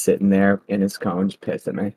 sitting there in his cone, just pissed at me.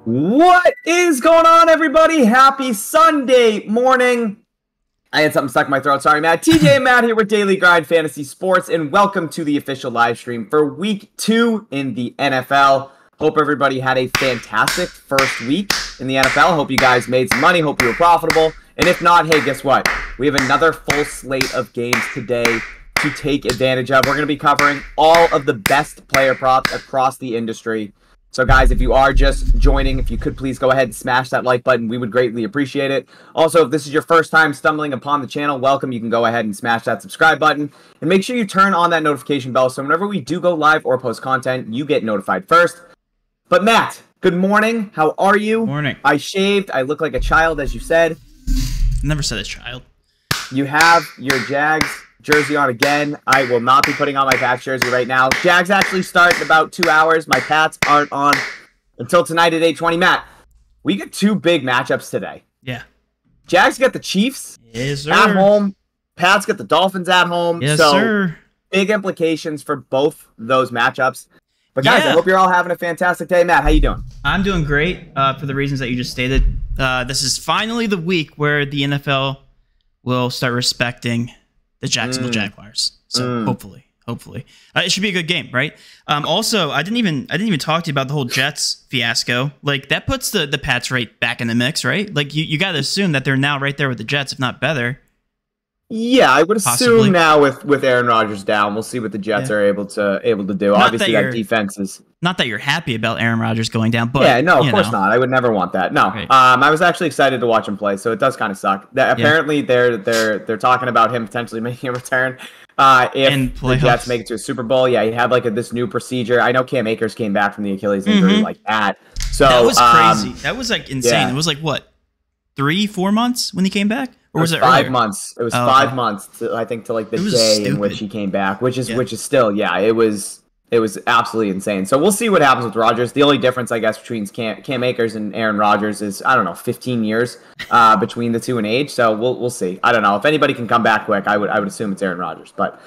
What is going on, everybody? Happy Sunday morning. I had something stuck in my throat. Sorry, Matt. TJ and Matt here with Daily Grind Fantasy Sports, and welcome to the official live stream for Week 2 in the NFL. Hope everybody had a fantastic first week in the NFL. Hope you guys made some money. Hope you were profitable. And if not, hey, guess what? We have another full slate of games today to take advantage of. We're going to be covering all of the best player props across the industry. So guys, if you are just joining, if you could please go ahead and smash that like button, we would greatly appreciate it. Also, if this is your first time stumbling upon the channel, welcome. You can go ahead and smash that subscribe button. And make sure you turn on that notification bell so whenever we do go live or post content, you get notified first. But Matt, good morning. How are you? Morning. I shaved. I look like a child, as you said. Never said a child. You have your Jags jersey on again. I will not be putting on my Pats jersey right now. Jags actually start in about 2 hours. My Pats aren't on until tonight at 8:20. Matt, we get two big matchups today. Yeah. Jags get the Chiefs at home. Pats get the Dolphins at home. Yes, so sir. Big implications for both those matchups. But guys, I hope you're all having a fantastic day. Matt, how you doing? I'm doing great for the reasons that you just stated. This is finally the week where the NFL will start respecting the Jacksonville Jaguars. So hopefully, it should be a good game, right? Also, I didn't even talk to you about the whole Jets fiasco. Like that puts the Pats right back in the mix, right? Like you got to assume that they're now right there with the Jets, if not better. Yeah, I would assume now with Aaron Rodgers down, we'll see what the Jets are able to do. Not Obviously, that defense is not that you're happy about Aaron Rodgers going down, but yeah, no, of course not. I would never want that. No, right. I was actually excited to watch him play, so it does kind of suck. That apparently they're talking about him potentially making a return if the Jets make it to a Super Bowl. Yeah, he had like this new procedure. I know Cam Akers came back from the Achilles injury like that. So that was crazy. That was like insane. Yeah. It was like what 3-4 months when he came back. Or was it 5 months? It was 5 months, I think, to like the day in which he came back, which is still, yeah, it was absolutely insane. So we'll see what happens with Rodgers. The only difference, I guess, between Cam Akers and Aaron Rodgers is, I don't know, 15 years between the two in age. So we'll see. I don't know if anybody can come back quick. I would assume it's Aaron Rodgers, but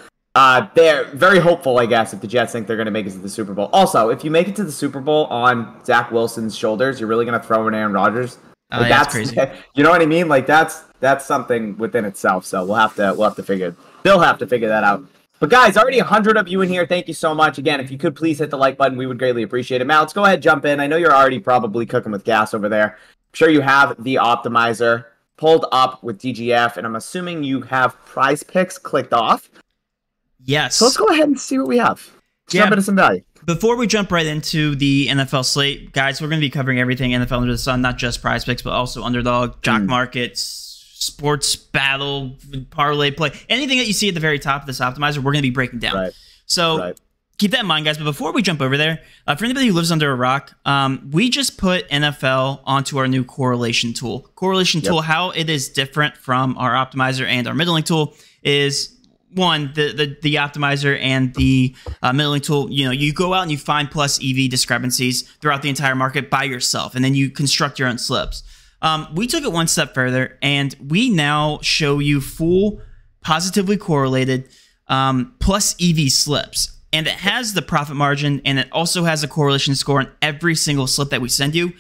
they're very hopeful, I guess, if the Jets think they're going to make it to the Super Bowl. Also, if you make it to the Super Bowl on Zach Wilson's shoulders, you're really going to throw in Aaron Rodgers. Like that's crazy. You know what I mean? Like that's something within itself. So they'll have to figure that out. But guys, already 100 of you in here. Thank you so much. Again, if you could please hit the like button, we would greatly appreciate it. Now let's go ahead, jump in. I know you're already probably cooking with gas over there. I'm sure you have the optimizer pulled up with DGF, and I'm assuming you have Prizepicks clicked off. Yes. So let's go ahead and see what we have. Jump into some value. Before we jump right into the NFL slate, guys, we're going to be covering everything NFL under the sun, not just Prizepicks, but also Underdog, Jock Markets, Sports Battle, Parlay Play, anything that you see at the very top of this optimizer, we're going to be breaking down. Right. So keep that in mind, guys. But before we jump over there, for anybody who lives under a rock, we just put NFL onto our new correlation tool. Correlation tool, how it is different from our optimizer and our middling tool is... One, the optimizer and the middling tool, you go out and you find plus EV discrepancies throughout the entire market by yourself, and then you construct your own slips. We took it one step further, and we now show you full positively correlated plus EV slips. And it has the profit margin, and it also has a correlation score on every single slip that we send you.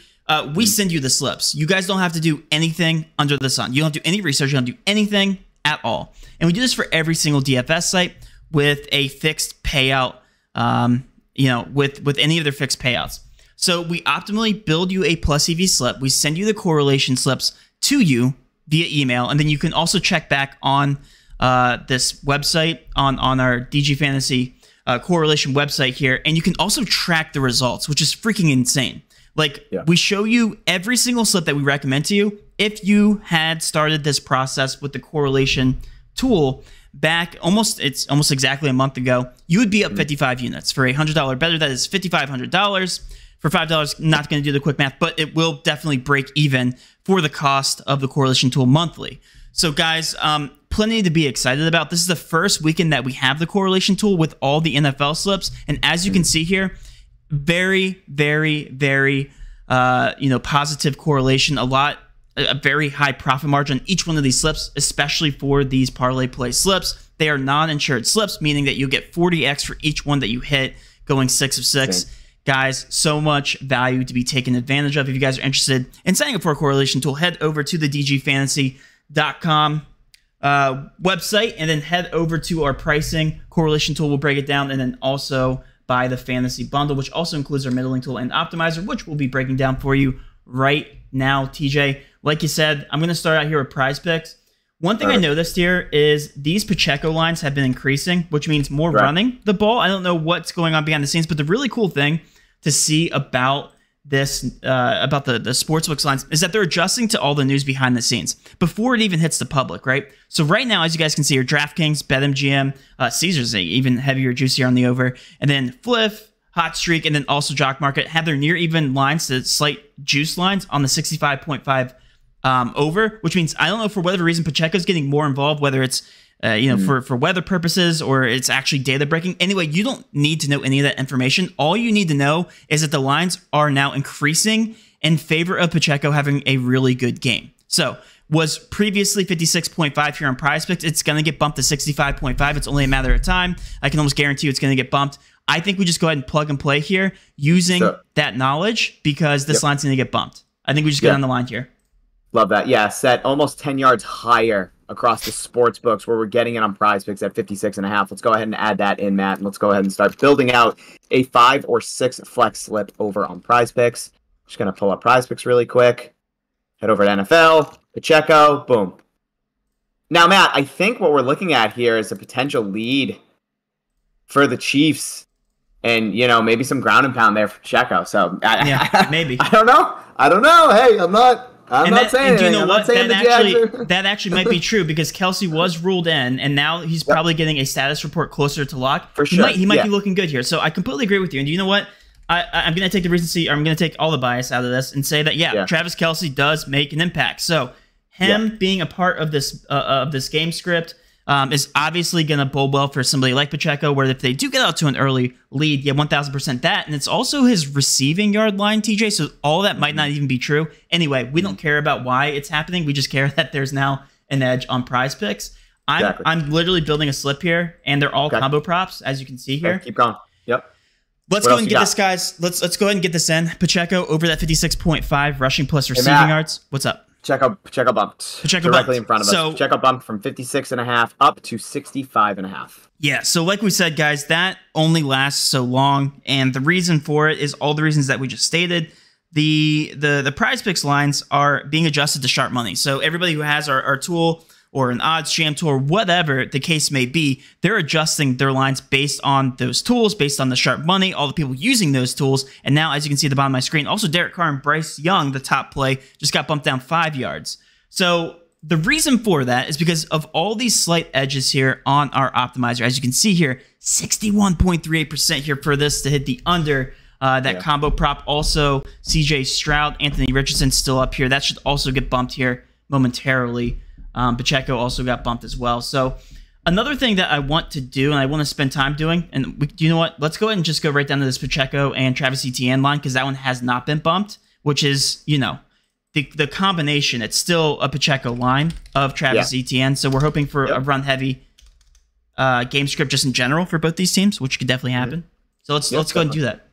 We send you the slips. You guys don't have to do anything under the sun. You don't do any research. You don't do anything at all. And we do this for every single DFS site with a fixed payout, with any of their fixed payouts. So we optimally build you a plus EV slip. We send you the correlation slips to you via email. And then you can also check back on this website, on our DG Fantasy correlation website here. And you can also track the results, which is freaking insane. We show you every single slip that we recommend to you. If you had started this process with the correlation tool back it's almost exactly a month ago, you would be up 55 units. For a $100 better, that is $5,500. For $5, not going to do the quick math, but it will definitely break even for the cost of the correlation tool monthly. So guys, plenty to be excited about. This is the first weekend that we have the correlation tool with all the NFL slips. And as you can see here, very, very, very, positive correlation. A very high profit margin on each one of these slips, especially for these parlay play slips. They are non-insured slips, meaning that you get 40x for each one that you hit, going 6 of 6. Okay. Guys, so much value to be taken advantage of. If you guys are interested in signing up for a correlation tool, head over to the dgfantasy.com. website and then head over to our pricing correlation tool. We'll break it down, and then also buy the fantasy bundle, which also includes our middling tool and optimizer, which we'll be breaking down for you right now. TJ, like you said, I'm going to start out here with Prizepicks. One thing I noticed here is these Pacheco lines have been increasing, which means more running the ball. I don't know what's going on behind the scenes, but the really cool thing to see about this, about the sportsbooks lines, is that they're adjusting to all the news behind the scenes before it even hits the public, right? So right now, as you guys can see here, DraftKings, BetMGM, Caesars, even heavier, juicier on the over, and then Fliff, Hot Streak, and then also Jock Market have their near even lines to slight juice lines on the 65.5 over, which means I don't know, for whatever reason Pacheco's getting more involved, whether it's for weather purposes or it's actually data breaking. Anyway, you don't need to know any of that information. All you need to know is that the lines are now increasing in favor of Pacheco having a really good game. So was previously 56.5 here on Prizepicks. It's going to get bumped to 65.5. It's only a matter of time. I can almost guarantee you it's going to get bumped. I think we just go ahead and plug and play here using that knowledge, because this line's going to get bumped. I think we just go down the line here. Love that. Yeah, set almost 10 yards higher across the sports books, where we're getting it on Prizepicks at 56.5. Let's go ahead and add that in, Matt, and let's go ahead and start building out a 5 or 6 flex slip over on Prizepicks. Just going to pull up Prizepicks really quick. Head over to NFL, Pacheco, boom. Now, Matt, I think what we're looking at here is a potential lead for the Chiefs, and, maybe some ground and pound there for Pacheco. So, maybe. I don't know. Hey, I'm not saying do you know what? that that actually might be true, because Kelsey was ruled in, and now he's probably getting a status report closer to lock. For sure. He might be looking good here. So I completely agree with you. And you know what? I'm going to take the recency, or I'm going to take all the bias out of this and say that, Travis Kelsey does make an impact. So him being a part of this game script is obviously going to bode well for somebody like Pacheco, where if they do get out to an early lead, 1,000% that. And it's also his receiving yard line, TJ, so all that might not even be true. Anyway, we don't care about why it's happening. We just care that there's now an edge on Prizepicks. I'm literally building a slip here, and they're all combo props, as you can see here. Keep going. Yep. Let's go ahead and get this, guys. Let's go ahead and get this in. Pacheco over that 56.5 rushing plus receiving yards. What's up? Pacheco bumped. Directly in front of us. Pacheco bumped from 56.5 up to 65.5. Yeah, so like we said, guys, that only lasts so long, and the reason for it is all the reasons that we just stated. The Prizepicks lines are being adjusted to sharp money. So everybody who has our tool, or an odds jam tool, or whatever the case may be, they're adjusting their lines based on those tools, based on the sharp money, all the people using those tools. And now, as you can see at the bottom of my screen, also Derek Carr and Bryce Young, the top play, just got bumped down 5 yards. So the reason for that is because of all these slight edges here on our optimizer. As you can see here, 61.38% here for this to hit the under. Combo prop. Also, CJ Stroud, Anthony Richardson still up here. That should also get bumped here momentarily. Pacheco also got bumped as well. So another thing that I want to do, and I want to spend time doing, and you know what? Let's go ahead and just go right down to this Pacheco and Travis Etienne line, because that one has not been bumped, which is, the combination. It's still a Pacheco line of Travis Etienne. So we're hoping for a run-heavy game script just in general for both these teams, which could definitely happen. So let's go ahead and do that.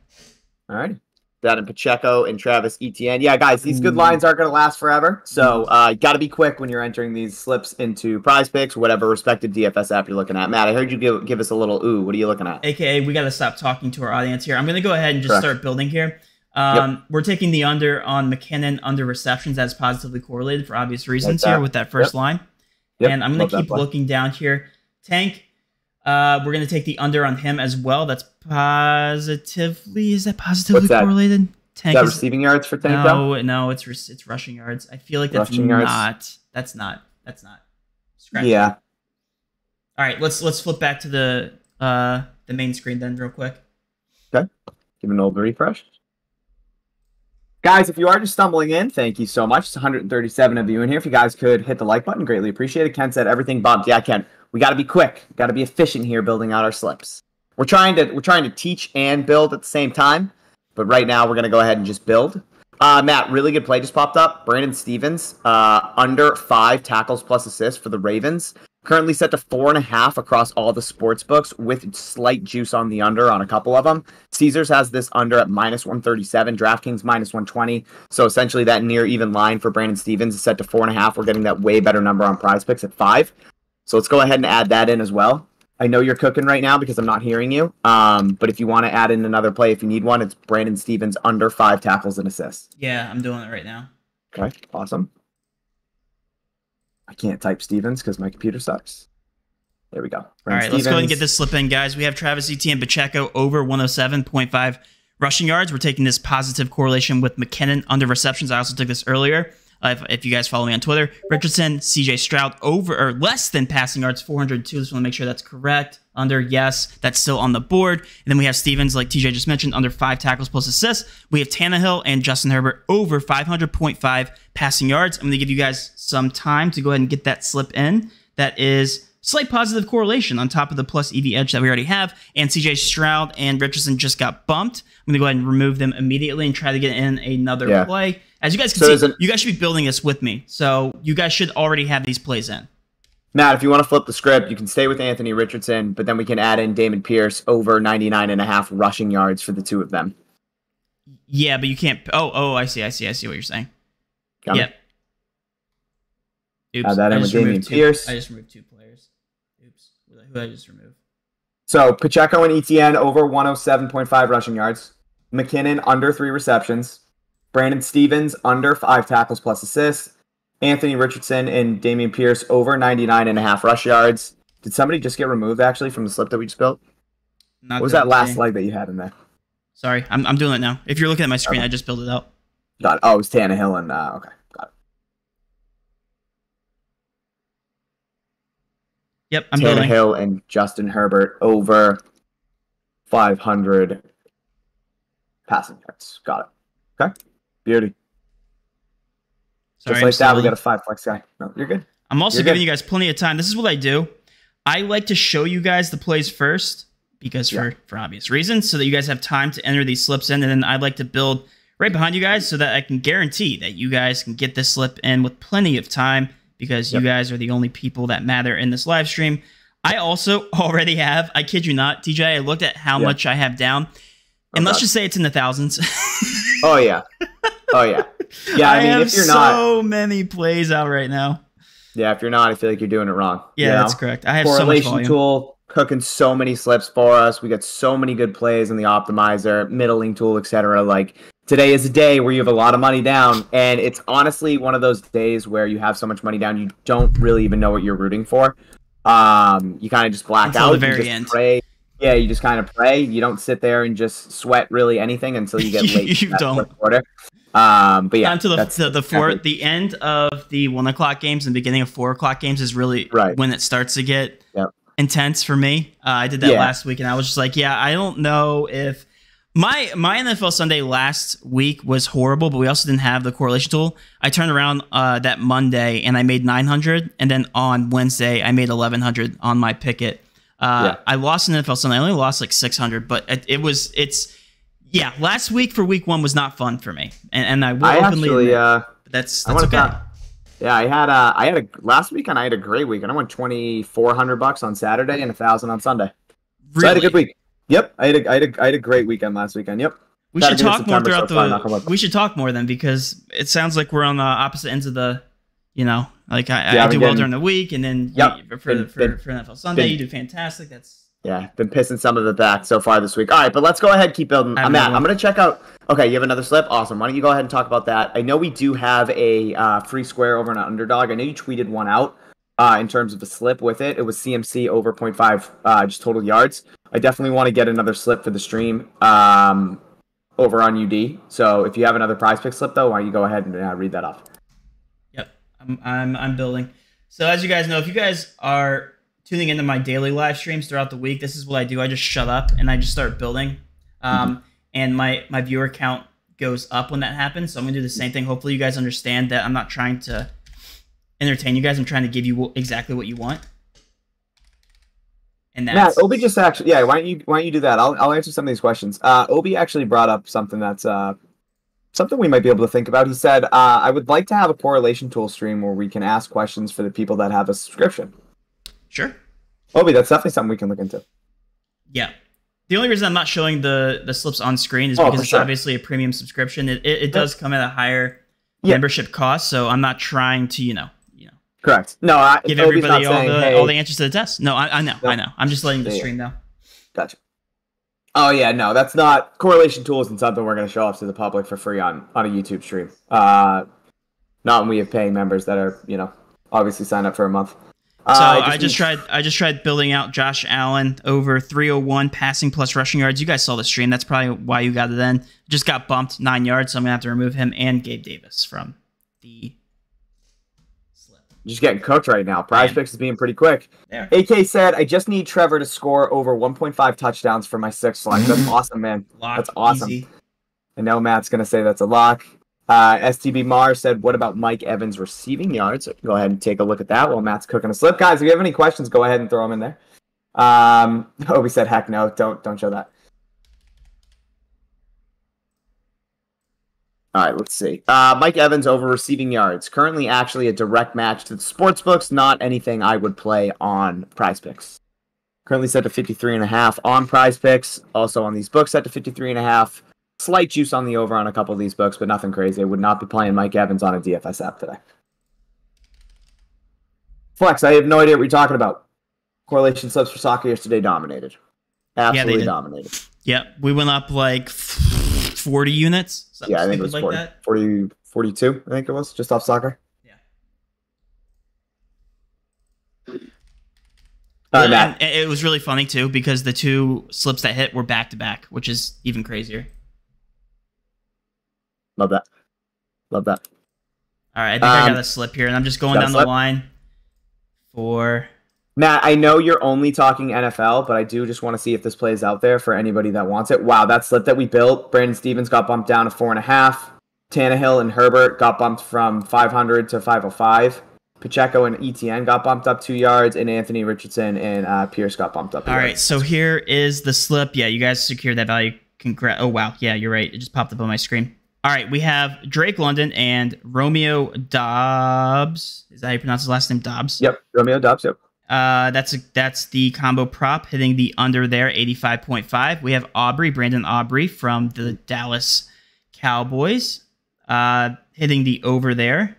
All right. That in Pacheco and Travis Etienne. Yeah, guys, these good lines aren't going to last forever. So got to be quick when you're entering these slips into Prizepicks, whatever respective DFS app you're looking at. Matt, I heard you give us a little ooh. What are you looking at? AKA, we got to stop talking to our audience here. I'm going to go ahead and just start building here. We're taking the under on McKinnon under receptions. That's positively correlated for obvious reasons here with that first line. And I'm going to keep looking down here. Tank, we're going to take the under on him as well. That's positively, is that positively correlated? Tank is that receiving yards for Tank? No, it's rushing yards. I feel like that's That's not. Scratch it. All right, let's flip back to the main screen then real quick. Okay. Give it an old refresh. Guys, if you are just stumbling in, thank you so much. It's 137 of you in here. If you guys could hit the like button, greatly appreciate it. Ken said everything bumped. Yeah, Ken, we got to be quick. Got to be efficient here building out our slips. We're trying to teach and build at the same time, but right now we're going to go ahead and just build. Matt, really good play just popped up. Brandon Stevens, under 5 tackles plus assists for the Ravens. Currently set to 4.5 across all the sports books, with slight juice on the under on a couple of them. Caesars has this under at -137, DraftKings -120. So essentially that near even line for Brandon Stevens is set to 4.5. We're getting that way better number on Prizepicks at 5. So let's go ahead and add that in as well. I know you're cooking right now because I'm not hearing you. But if you want to add in another play, if you need one, it's Brandon Stevens under 5 tackles and assists. Yeah, I'm doing it right now. Okay, awesome. I can't type Stevens because my computer sucks. There we go. All right, let's go ahead and get this slip in, guys. We have Travis Etienne Pacheco over 107.5 rushing yards. We're taking this positive correlation with McKinnon under receptions. I also took this earlier. If you guys follow me on Twitter, Richardson, CJ Stroud over or less than passing yards, 402. Just want to make sure that's correct. Under, yes, that's still on the board. And then we have Stevens, like TJ just mentioned, under 5 tackles plus assists. We have Tannehill and Justin Herbert over 500.5 passing yards. I'm going to give you guys some time to go ahead and get that slip in. That is slight positive correlation on top of the plus EV edge that we already have. And CJ Stroud and Richardson just got bumped. I'm going to go ahead and remove them immediately and try to get in another play. As you guys can see, you guys should be building this with me. So you guys should already have these plays in. Matt, if you want to flip the script, you can stay with Anthony Richardson, but then we can add in Damon Pierce over 99.5 rushing yards for the two of them. Yeah, but you can't. Oh, I see what you're saying. Yep. Oops. Add that in with Damon Pierce. I just removed 2 players. Oops. Who did I just remove? So Pacheco and Etienne over 107.5 rushing yards. McKinnon under 3 receptions. Brandon Stevens under 5 tackles plus assists. Anthony Richardson and Damian Pierce over 99.5 rush yards. Did somebody just get removed actually from the slip that we just built? What was that last leg that you had in there? Sorry, I'm doing it now. If you're looking at my screen, I just built it out. Got it. Oh, it was Tannehill and okay, got it. Yep, I'm building. Tannehill and Justin Herbert over 500 passing yards. Got it. Okay. Beauty. Sorry, just like that, we got a 5 flex guy. No, you're good. I'm also giving you guys plenty of time. This is what I do. I like to show you guys the plays first because for obvious reasons, so that you guys have time to enter these slips in, and then I like to build right behind you guys so that I can guarantee that you guys can get this slip in with plenty of time because you guys are the only people that matter in this live stream. I also already have, I kid you not, TJ, I looked at how much I have down, and let's just say it's in the thousands. Oh, yeah. Oh, yeah. Yeah, I mean, have if you're not... so many plays out right now. Yeah, if you're not, I feel like you're doing it wrong. Yeah, that's correct. I have so much volume. Tool, cooking so many slips for us. We got so many good plays in the optimizer, middling tool, etc. Like, today is a day where you have a lot of money down, and it's honestly one of those days where you have so much money down, you don't really even know what you're rooting for. You kind of just black until out. The very end. Pray. Yeah, you just kind of pray. You don't sit there and just sweat really anything until you get late. You don't. Quarter. But yeah, until the end of the 1 o'clock games and beginning of 4 o'clock games is really when it starts to get intense for me. I did that last week, and I was just like, I don't know if my NFL Sunday last week was horrible, but we also didn't have the correlation tool. I turned around that Monday and I made 900, and then on Wednesday I made 1100 on my picket. I lost an NFL Sunday. I only lost like 600, but last week for week 1 was not fun for me, and I will openly admit, that's okay. I had a last weekend. I had a great week, and I won $2,400 on Saturday and $1,000 on Sunday. Really? So I had a good week. Yep, I had a great weekend last weekend. Yep. We should talk more throughout we should talk more then, because it sounds like we're on the opposite ends of the, like I do well during the week, and then for NFL Sunday you do fantastic. Been pissing some of it back so far this week. All right, but let's go ahead and keep building. I'm going to check out. Okay, you have another slip? Awesome. Why don't you go ahead and talk about that? I know we do have a free square over on Underdog. I know you tweeted one out in terms of the slip with it. It was CMC over 0.5 just total yards. I definitely want to get another slip for the stream over on UD. So if you have another Prizepicks slip, though, why don't you go ahead and read that off? Yep, I'm building. So as you guys know, if you guys are tuning into my daily live streams throughout the week, this is what I do. I just shut up and I just start building. And my viewer count goes up when that happens. So I'm going to do the same thing. Hopefully you guys understand that I'm not trying to entertain you guys. I'm trying to give you exactly what you want. And that's... Matt, Obi just actually... Yeah, why don't you do that? I'll answer some of these questions. Obi actually brought up something that's... something we might be able to think about. He said, I would like to have a correlation tool stream where we can ask questions for the people that have a subscription. Sure. Obi, that's definitely something we can look into. Yeah. The only reason I'm not showing the slips on screen is because it's obviously a premium subscription. It does come at a higher membership cost, so I'm not trying to, Correct. No, Give Obi's everybody not saying, hey, all the answers to the test. No, I know, no. I know. I'm just letting the Yeah. stream know. Gotcha. Oh yeah, no, that's not correlation tool isn't something we're going to show off to the public for free on a YouTube stream. Not when we have paying members that are, obviously signed up for a month. So I just tried building out Josh Allen over 301 passing plus rushing yards. You guys saw the stream. That's probably why you got it then. Just got bumped 9 yards, so I'm gonna have to remove him and Gabe Davis from the slip. Just getting cooked right now. Prizepicks is being pretty quick. There. AK said, I just need Trevor to score over 1.5 touchdowns for my 6th select. That's awesome, man. Lock, that's awesome. easy. I know Matt's going to say that's a lock. STB Mar said, what about Mike Evans receiving yards? Go ahead and take a look at that while Matt's cooking a slip. Guys, if you have any questions, go ahead and throw them in there. We said, heck no, don't show that. All right, let's see. Mike Evans over receiving yards. Currently actually a direct match to the sports books, not anything I would play on Prizepicks. Currently set to 53.5 on Prizepicks. Also on these books set to 53.5. Slight juice on the over on a couple of these books, but nothing crazy. I would not be playing Mike Evans on a DFS app today. Flex, I have no idea what you're talking about. Correlation slips for soccer yesterday dominated. Absolutely dominated. Yep, we went up like 40 units. Yeah, I think it was like 42, I think it was, just off soccer. Yeah. And it was really funny, too, because the two slips that hit were back-to-back, which is even crazier. Love that. Love that. All right, I think I got a slip here, and I'm just going down the line for... Matt, I know you're only talking NFL, but I do just want to see if this plays out there for anybody that wants it. Wow, that slip that we built, Brandon Stevens got bumped down to 4.5. Tannehill and Herbert got bumped from 500 to 505. Pacheco and ETN got bumped up 2 yards, and Anthony Richardson and Pierce got bumped up. All right, so here is the slip. Yeah, you guys secured that value. Congrats. Oh, wow. Yeah, you're right. It just popped up on my screen. All right, we have Drake London and Romeo Dobbs. Is that how you pronounce his last name? Dobbs? Yep, Romeo Dobbs, yep. That's the combo prop hitting the under there, 85.5. We have Brandon Aubrey from the Dallas Cowboys, hitting the over there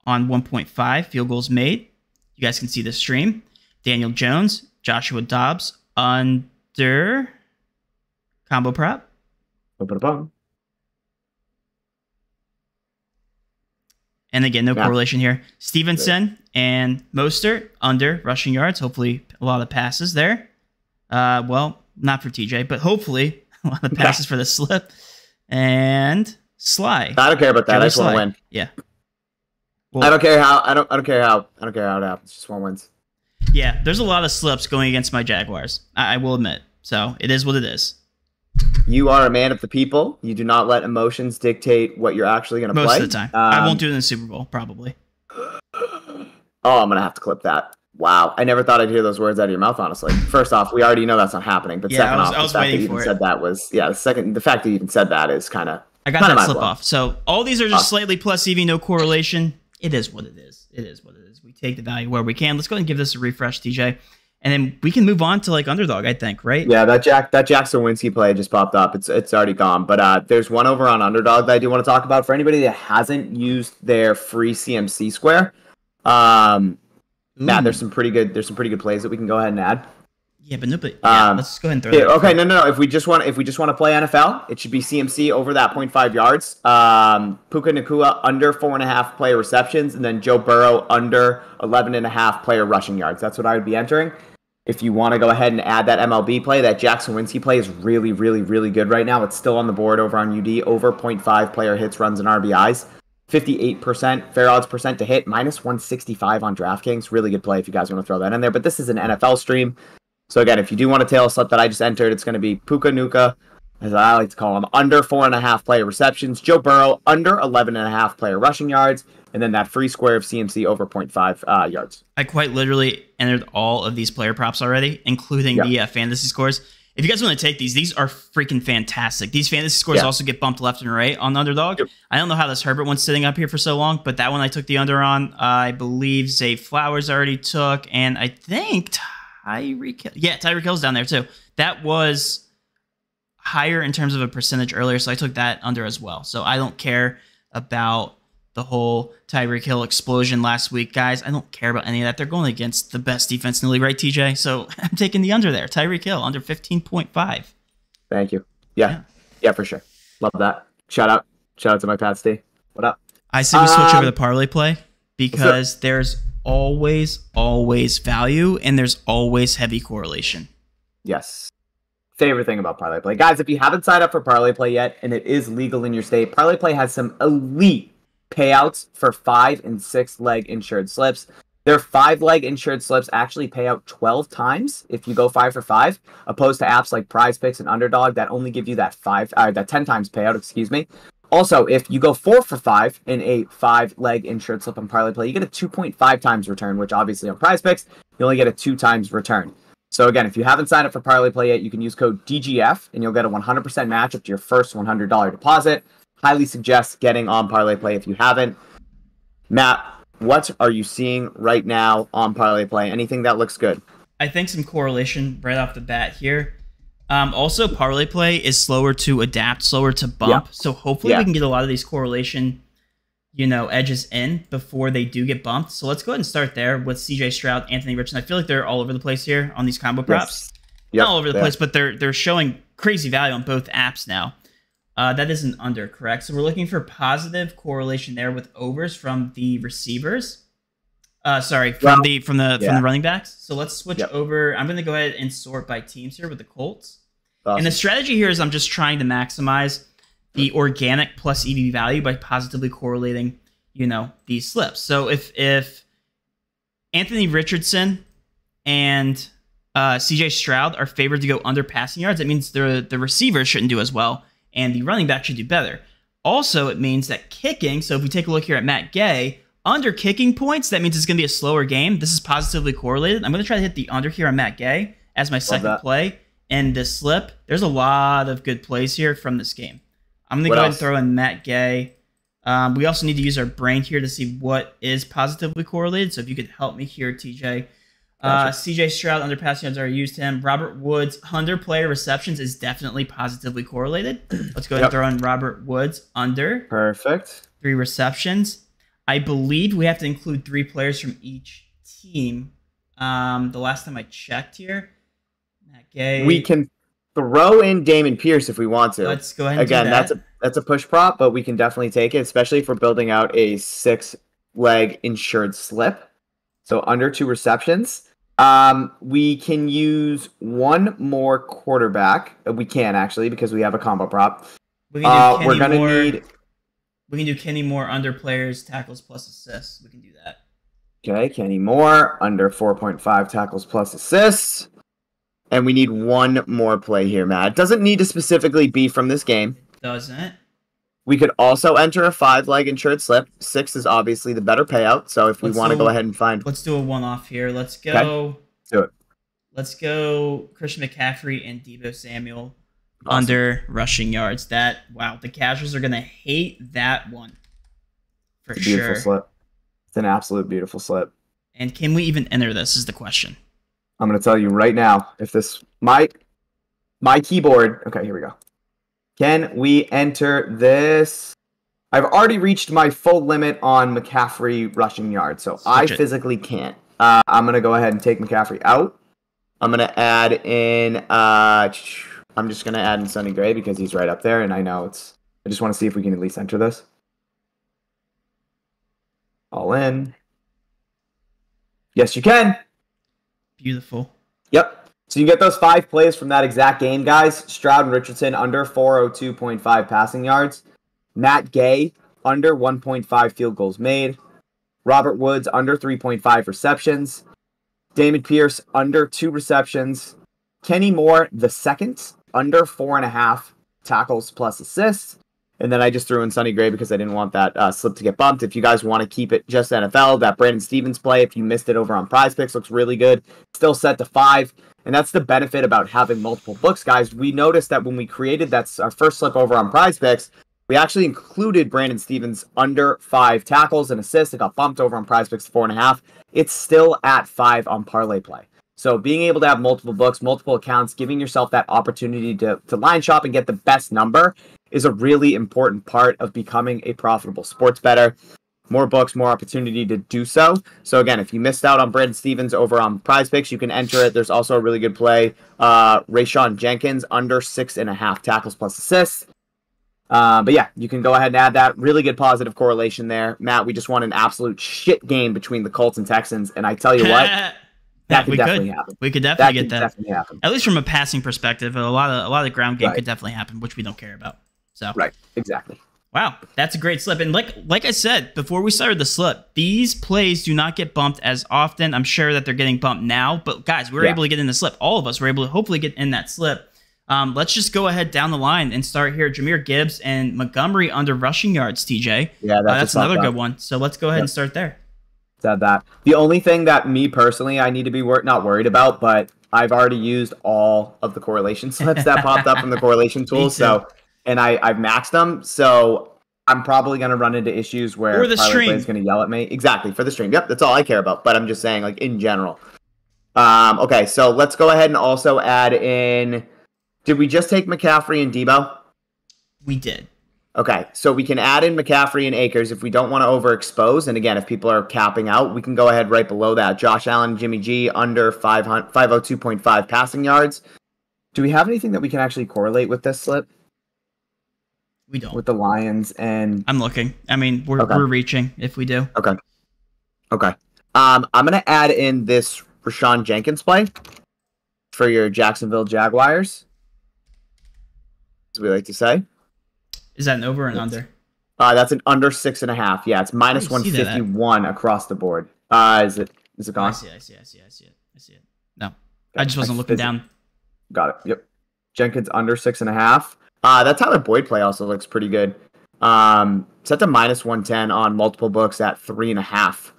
on 1.5 field goals made. You guys can see the stream. Daniel Jones, Joshua Dobbs under combo prop. And again, no correlation here. Stevenson and Mostert under rushing yards. Hopefully a lot of passes there. Well, not for TJ, but hopefully a lot of passes for the slip. And Sly. I don't care about that. I just want to win. Yeah. Well, I don't care how it happens. Just one wins. Yeah, there's a lot of slips going against my Jaguars. I will admit. So it is what it is. You are a man of the people. You do not let emotions dictate what you're actually going to play. Most of the time. I won't do it in the Super Bowl, probably. Oh, I'm going to have to clip that. Wow. I never thought I'd hear those words out of your mouth, honestly. First off, we already know that's not happening. But second off, the fact that you even said that was, the fact that you even said that is kind of. I got that slip off. So all these are just slightly plus EV, no correlation. It is what it is. It is what it is. We take the value where we can. Let's go ahead and give this a refresh, TJ. And then we can move on to like underdog, I think, right? Yeah, that Jack Sawinski play just popped up. It's already gone. But there's one over on underdog that I do want to talk about for anybody that hasn't used their free CMC square. Matt, there's some pretty good plays that we can go ahead and add. Yeah, but let's go ahead and throw that. Okay, no. If we just want to play NFL, it should be CMC over that 0.5 yards. Puka Nacua under 4.5 player receptions, and then Joe Burrow under 11.5 player rushing yards. That's what I would be entering. If you want to go ahead and add that MLB play, that Jack Sawinski play is really, really, really good right now. It's still on the board over on UD, over 0.5 player hits, runs, and RBIs. 58% fair odds percent to hit, minus 165 on DraftKings. Really good play if you guys want to throw that in there. But this is an NFL stream. So again, if you do want to tail a slip that I just entered, it's going to be Puka Nacua, as I like to call him, under 4.5 player receptions. Joe Burrow under 11.5 player rushing yards. And then that free square of CMC over 0.5 yards. I quite literally entered all of these player props already, including the fantasy scores. If you guys want to take these are freaking fantastic. These fantasy scores also get bumped left and right on Underdog. Yep. I don't know how this Herbert one's sitting up here for so long, but that one I took the under on. I believe Zay Flowers already took, and I think Tyreek Hill's down there too. That was higher in terms of a percentage earlier, so I took that under as well. So I don't care about the whole Tyreek Hill explosion last week, guys. I don't care about any of that. They're going against the best defense in the league, right, TJ? So I'm taking the under there. Tyreek Hill, under 15.5. Thank you. Yeah, for sure. Love that. Shout out to my Pat Steve. What up? I say we switch over the parlay play because there's always value and there's always heavy correlation. Yes. Favorite thing about parlay play. Guys, if you haven't signed up for parlay play yet and it is legal in your state, parlay play has some elite payouts for 5 and 6 leg insured slips. Their 5 leg insured slips actually pay out 12 times if you go 5 for 5, opposed to apps like Prizepicks and Underdog that only give you that 10 times payout, excuse me. Also, if you go 4 for 5 in a 5 leg insured slip on parlay play, you get a 2.5 times return, which obviously on Prizepicks, you only get a 2 times return. So again, if you haven't signed up for parlay play yet, you can use code DGF and you'll get a 100% match up to your first $100 deposit. Highly suggest getting on parlay play if you haven't. Matt, what are you seeing right now on parlay play? Anything that looks good? I think some correlation right off the bat here. Also, parlay play is slower to adapt, slower to bump. So hopefully we can get a lot of these correlation, edges in before they do get bumped. So let's go ahead and start there with CJ Stroud, Anthony Richardson. I feel like they're all over the place here on these combo props. Not all over the place, but they're showing crazy value on both apps now. That is an under, correct? So we're looking for positive correlation there with overs from the receivers. From the running backs. So let's switch over. I'm going to go ahead and sort by teams here with the Colts. Awesome. And the strategy here is I'm just trying to maximize the organic plus EV value by positively correlating, these slips. So if Anthony Richardson and CJ Stroud are favored to go under passing yards, it means the receivers shouldn't do as well, and the running back should do better. Also, it means that kicking, so if we take a look here at Matt Gay, under kicking points, that means it's going to be a slower game. This is positively correlated. I'm going to try to hit the under here on Matt Gay as my second play. And this slip, there's a lot of good plays here from this game. I'm going to go ahead and throw in Matt Gay. We also need to use our brain here to see what is positively correlated. So if you could help me here, TJ. CJ Stroud, under passing yards, already used him. Robert Woods, under player receptions is definitely positively correlated. Let's go ahead and throw in Robert Woods under. Perfect. 3 receptions. I believe we have to include 3 players from each team. The last time I checked here, Matt Gay. We can throw in Damon Pierce if we want to. Let's go ahead and do that. That's a push prop, but we can definitely take it, especially if we're building out a 6-leg insured slip. So under 2 receptions. We can use 1 more quarterback. We can actually because we have a combo prop. We can do Kenny Moore under players, tackles plus assists. We can do that. Okay, Kenny Moore under 4.5 tackles plus assists. And we need 1 more play here, Matt. It doesn't need to specifically be from this game. Doesn't. We could also enter a 5-leg insured slip. 6 is obviously the better payout. So if we want to go ahead and find... Let's do a one-off here. Let's go... Okay. Do it. Let's go Christian McCaffrey and Deebo Samuel. Awesome. Under rushing yards. The casuals are going to hate that one. For sure. Beautiful slip. It's an absolute beautiful slip. And can we even enter this is the question. I'm going to tell you right now, if this... My keyboard... Okay, here we go. Can we enter this? I've already reached my full limit on McCaffrey rushing yards, so I physically can't. I'm going to go ahead and take McCaffrey out. I'm going to add in... I'm just going to add in Sonny Gray because he's right up there, and I know it's... I just want to see if we can at least enter this. All in. Yes, you can. Beautiful. Yep. So you get those 5 plays from that exact game, guys. Stroud and Richardson under 402.5 passing yards. Matt Gay under 1.5 field goals made. Robert Woods under 3.5 receptions. Damon Pierce under 2 receptions. Kenny Moore the second under 4.5 tackles plus assists. And then I just threw in Sonny Gray because I didn't want that slip to get bumped. If you guys want to keep it just NFL, that Brandon Stevens play, if you missed it over on Prizepicks, looks really good. Still set to 5. And that's the benefit about having multiple books, guys. We noticed that when we created our first slip over on Prizepicks, we actually included Brandon Stevens under 5 tackles and assists. It got bumped over on Prizepicks to 4.5. It's still at 5 on Parlay Play. So being able to have multiple books, multiple accounts, giving yourself that opportunity to line shop and get the best number is a really important part of becoming a profitable sports bettor. more books, more opportunity to do so. So again, if you missed out on Brandon Stevens over on Prizepicks, you can enter it. There's also a really good play. Rayshawn Jenkins under 6.5 tackles plus assists. But yeah, you can go ahead and add that. Really good positive correlation there. Matt, we just want an absolute shit game between the Colts and Texans. And I tell you what, that could definitely happen. We could definitely get that. Definitely happen. At least from a passing perspective, a lot of ground game could definitely happen, which we don't care about. So right, exactly. Wow, that's a great slip. And like I said before we started the slip, these plays do not get bumped as often. I'm sure that they're getting bumped now, but guys, we were able to get in the slip. All of us were able to hopefully get in that slip. Let's just go ahead down the line and start here. Jameer Gibbs and Montgomery under rushing yards, TJ. Yeah, that's another good one. So let's go ahead and start there. Said that. The only thing that me personally I need to be not worried about, but I've already used all of the correlation slips that popped up from the correlation tool. So, and I've maxed them. So I'm probably going to run into issues where the stream is going to yell at me. Exactly, for the stream. Yep, that's all I care about. But I'm just saying, like, in general. Okay, so let's go ahead and also add in. Did we just take McCaffrey and Debo? We did. Okay, so we can add in McCaffrey and Akers if we don't want to overexpose. And again, if people are capping out, we can go ahead right below that. Josh Allen, Jimmy G, under 502.5 passing yards. Do we have anything that we can actually correlate with this slip? We don't. With the Lions and... I'm looking. I mean, we're reaching if we do. Okay. I'm going to add in this Rashawn Jenkins play for your Jacksonville Jaguars, as we like to say. Is that an over and under? That's an under 6.5. Yeah, it's minus 151 across the board. Is it gone? I see it. No, I just wasn't looking down. Got it. Yep. Jenkins under 6.5. That Tyler Boyd play also looks pretty good. Set to minus 110 on multiple books at 3.5.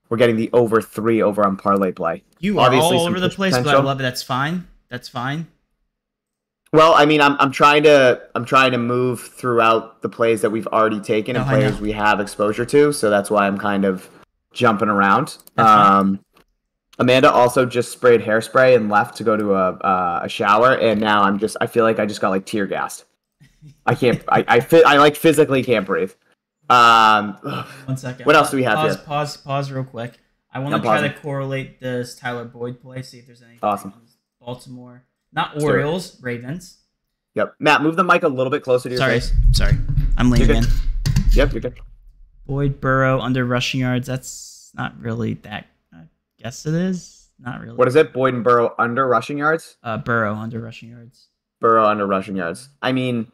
We're getting the over 3 over on parlay play. You are obviously all over the place, but I love it. That's fine. That's fine. Well, I mean, I'm trying to move throughout the plays that we've already taken and players we have exposure to, so that's why I'm kind of jumping around. Amanda also just sprayed hairspray and left to go to a shower, and now I feel like I just got like tear gassed. I can't. I like physically can't breathe. 1 second. What else do we have here? Pause real quick. I want to try to correlate this Tyler Boyd play, see if there's anything. Awesome. Baltimore. Not Orioles, Ravens. Yep. Matt, move the mic a little bit closer to your face. Sorry. I'm leaning in. Yep, you're good. Boyd, Burrow, under rushing yards. That's not really that. I guess it is. Not really. What is it? Boyd and Burrow under rushing yards? Burrow, under rushing yards. Burrow, under rushing yards. I mean,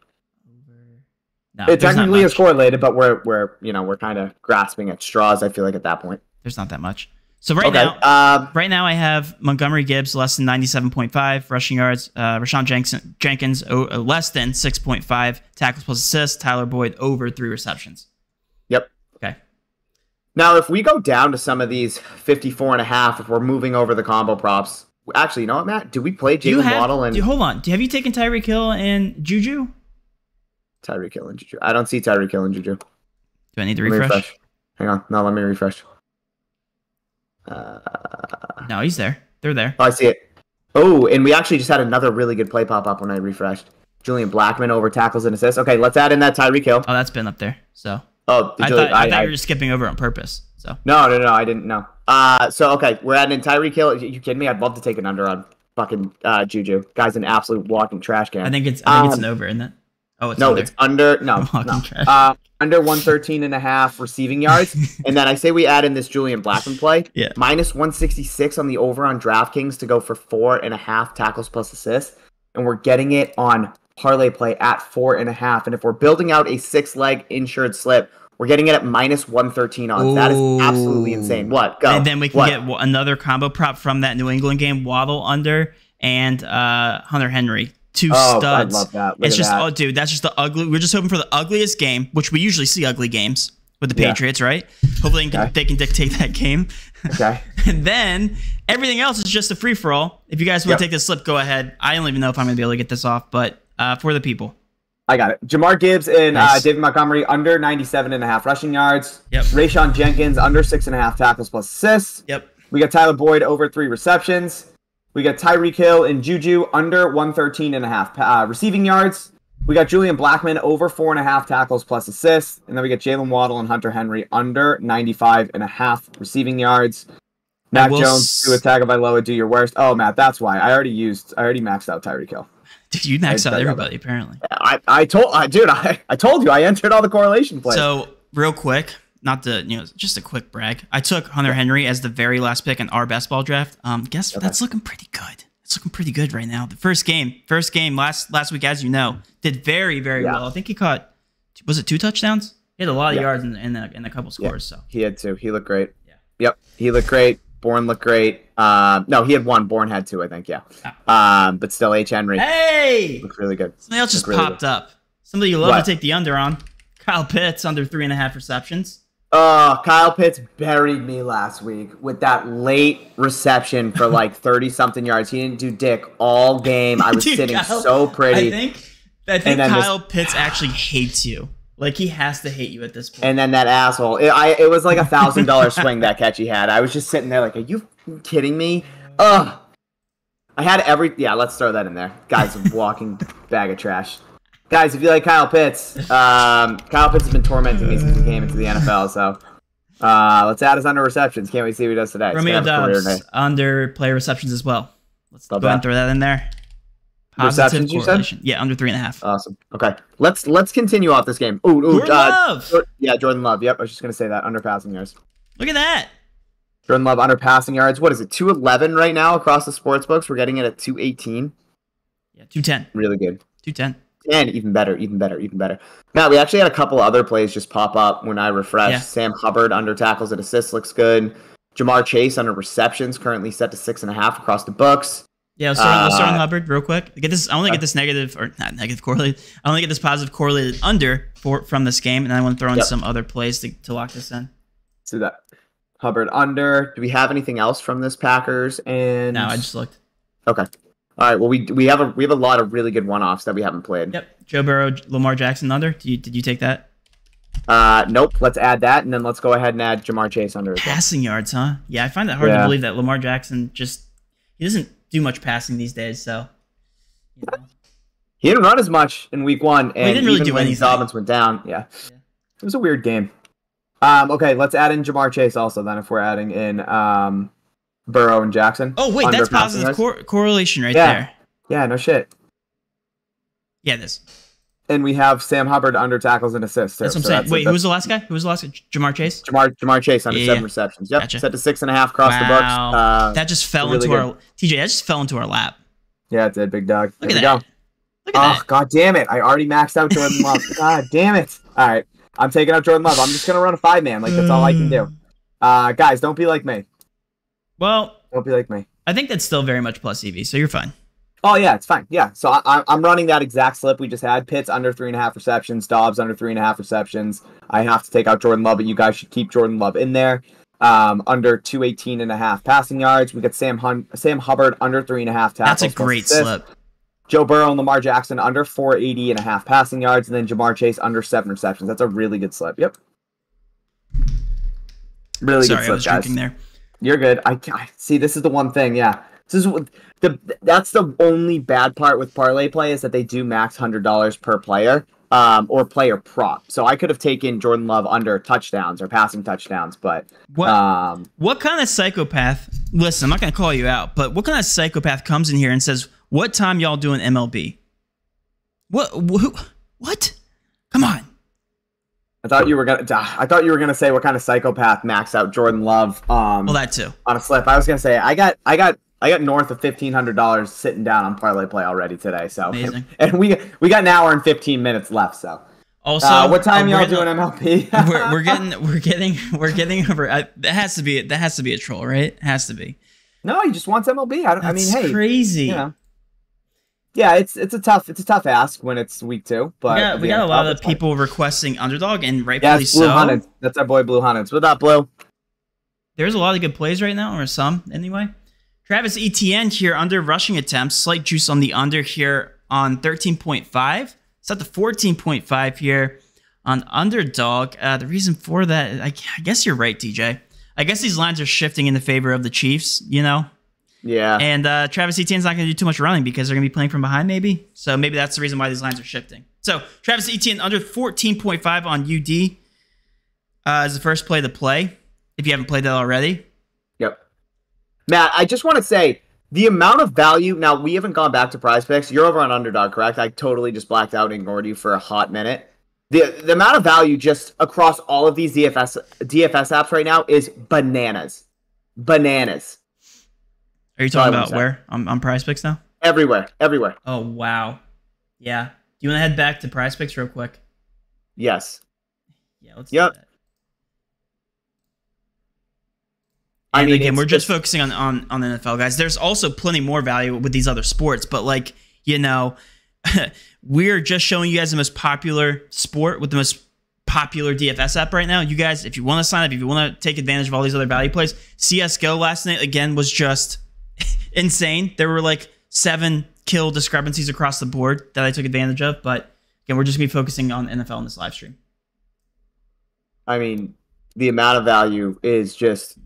no, it technically is correlated, but we're kind of grasping at straws, I feel like, at that point. There's not that much. So right now I have Montgomery Gibbs less than 97.5 rushing yards. Rashawn Jenkins less than 6.5 tackles plus assists. Tyler Boyd over 3 receptions. Yep. Okay. Now, if we go down to some of these 54.5, if we're moving over the combo props, actually, you know what, Matt? Do we play Jalen Waddle and? Hold on. Have you taken Tyreek Hill and Juju? Tyreek Hill and Juju. I don't see Tyreek Hill and Juju. Do I need to refresh? Hang on. No, let me refresh. No, he's there. They're there. Oh, I see it. Oh, and we actually just had another really good play pop up when I refreshed. Julian Blackmon over tackles and assists. Okay, let's add in that Tyreek Hill. Oh, that's been up there. So. Oh, I thought you were just skipping over on purpose. So. No, I didn't know. So okay, we're adding in Tyreek Hill. Are you kidding me? I'd love to take an under on fucking Juju. Guy's an absolute walking trash can. I think it's an over, isn't it? Oh, it's under. It's under. No, under 113.5 receiving yards. And then I say we add in this Julian Blackmon play. Yeah. Minus 166 on the over on DraftKings to go for 4.5 tackles plus assists. And we're getting it on parlay play at 4.5. And if we're building out a 6-leg insured slip, we're getting it at minus 113 odds. That is absolutely insane. What? Go. And then we can get another combo prop from that New England game, Waddle under and Hunter Henry. Two studs. I love that. It's just, oh, dude, that's just the ugly. We're just hoping for the ugliest game, which we usually see ugly games with the Patriots, right? Hopefully they can dictate that game. Okay. And then everything else is just a free for all. If you guys want to take this slip, go ahead. I don't even know if I'm going to be able to get this off, but for the people. I got it. Jamar Gibbs and David Montgomery under 97.5 rushing yards. Yep. Rayshawn Jenkins under 6.5 tackles plus assists. Yep. We got Tyler Boyd over 3 receptions. We got Tyreek Hill and Juju under 113.5 receiving yards. We got Julian Blackmon over 4.5 tackles plus assists. And then we got Jalen Waddle and Hunter Henry under 95.5 receiving yards. Mac Jones, to attack by Loa, do your worst. Oh, Matt, that's why. I already maxed out Tyreek Hill. Dude, you maxed out everybody, apparently. I told you, I entered all the correlation plays. So, real quick, not to, just a quick brag. I took Hunter Henry as the very last pick in our best ball draft. Guess that's looking pretty good. It's looking pretty good right now. The first game last week, as you know, did very, very well. I think he caught, was it 2 touchdowns? He had a lot of yards in a couple scores. So he had 2. He looked great. Yeah. Yep. He looked great. Bourne looked great. No, he had 1. Bourne had 2, I think. Yeah. But still, H. Henry. Hey, looked really good. Something else just popped up. Somebody you love to take the under on. Kyle Pitts under 3.5 receptions. Kyle Pitts buried me last week with that late reception for like 30-something yards. He didn't do dick all game. I was sitting so pretty. I think Kyle Pitts actually hates you. Like, he has to hate you at this point. And then that asshole. It was like $1,000 swing, that catch he had. I was just sitting there like, are you kidding me? Ugh. I had yeah, let's throw that in there. Guys, a walking bag of trash. Guys, if you like Kyle Pitts, Kyle Pitts has been tormenting me since he came into the NFL, so let's add his under receptions. Can't wait to see what he does today. Romeo Doubs, under player receptions as well. Let's go ahead and throw that in there. Receptions, you said? Yeah, under 3.5. Awesome. Okay, let's continue off this game. Jordan Love. Yeah, Jordan Love. Yep, I was just going to say that. Under passing yards. Look at that. Jordan Love under passing yards. What is it, 211 right now across the sports books? We're getting it at 218. Yeah, 210. Really good. 210. And even better. Matt, we actually had a couple other plays just pop up when I refreshed. Yeah. Sam Hubbard under tackles and assists looks good. Jamar Chase under receptions, currently set to 6.5 across the books. Yeah, let's start on Hubbard real quick. I only get this negative, or not negative correlated. I only get this positive correlated under from this game, and I want to throw in some other plays to lock this in. Let's do that. Hubbard under. Do we have anything else from this Packers? And no, I just looked. Okay. All right. Well, we have a lot of really good one-offs that we haven't played. Yep. Joe Burrow, Lamar Jackson under. Did you take that? Nope. Let's add that, and then let's go ahead and add Jamar Chase under. Passing yards, huh? Yeah, I find it hard to believe that Lamar Jackson he doesn't do much passing these days. So he didn't run as much in week 1, and he didn't really do anything. Dobbins went down. Yeah, it was a weird game. Okay, let's add in Jamar Chase also then if we're adding in Burrow and Jackson. Oh wait, that's positive correlation right there. Yeah, no shit. Yeah, this. And we have Sam Hubbard under tackles and assists. That's what I'm saying. Wait, who was the last guy? Jamar Chase? Jamar Chase under 7 receptions. Yep, set to 6.5 across the books. That just fell into our TJ. That just fell into our lap. Yeah, it did, big dog. Look at that. Look at that. God damn it! I already maxed out Jordan Love. God damn it! All right, I'm taking out Jordan Love. I'm just gonna run a 5-man. Like that's all I can do. Guys, don't be like me. Well, don't be like me. I think that's still very much plus EV, so you're fine. Oh, yeah, it's fine. Yeah, so I'm running that exact slip we just had. Pitts under 3.5 receptions. Dobbs under 3.5 receptions. I have to take out Jordan Love, but you guys should keep Jordan Love in there. Under 218.5 passing yards. We got Sam Hubbard under 3.5 tackles. That's a great slip. Joe Burrow and Lamar Jackson under 480.5 passing yards. And then Jamar Chase under 7 receptions. That's a really good slip. Yep. Really good slip, I was guys. drinking there. You're good. I see, this is the one thing, yeah. This is that's the only bad part with parlay play is that they do max $100 per player, or player prop. So I could have taken Jordan Love under touchdowns or passing touchdowns, but what kind of psychopath? Listen, I'm not gonna call you out, but what kind of psychopath comes in here and says, "What time y'all doing MLB?" What? Come on. I thought you were gonna say what kind of psychopath maxed out Jordan Love. Well, that too. On a slip. I was gonna say I got north of $1,500 sitting down on parlay play already today. So amazing. And we got an hour and 15 minutes left. So also, what time y'all doing MLP? we're getting over. That has to be a troll, right? It has to be. No, he just wants MLB. I mean, hey, crazy. You know. Yeah, it's a tough ask when it's week 2. But we got a lot of people requesting underdog, and rightfully so. Blue Hunnits. That's our boy Blue Hunnits. What up, Blue? There's a lot of good plays right now, or some anyway. Travis Etienne here under rushing attempts. Slight juice on the under here on 13.5. Set to 14.5 here on underdog. The reason for that, I guess you're right, TJ. I guess these lines are shifting in the favor of the Chiefs, you know? Yeah. And Travis Etienne's not going to do too much running because they're going to be playing from behind, maybe. So maybe that's the reason why these lines are shifting. So Travis Etienne under 14.5 on UD is the first play to play. If you haven't played that already. Yep. Matt, I just want to say the amount of value. Now we haven't gone back to Prizepicks. You're over on Underdog, correct? I totally just blacked out and ignored you for a hot minute. The amount of value just across all of these DFS apps right now is bananas. Bananas. Are you talking about where? On Prizepicks now? Everywhere. Oh, wow. Yeah. Do you want to head back to Prizepicks real quick? Yes. Yeah, let's do that. And again, we're just focusing on the NFL, guys. There's also plenty more value with these other sports, but like, you know, we're just showing you guys the most popular sport with the most popular DFS app right now. You guys, if you want to sign up, if you want to take advantage of all these other value plays, CSGO last night, again, was just insane. There were like 7 kill discrepancies across the board that I took advantage of. But again, we're just going to be focusing on NFL in this live stream. I mean, the amount of value is just,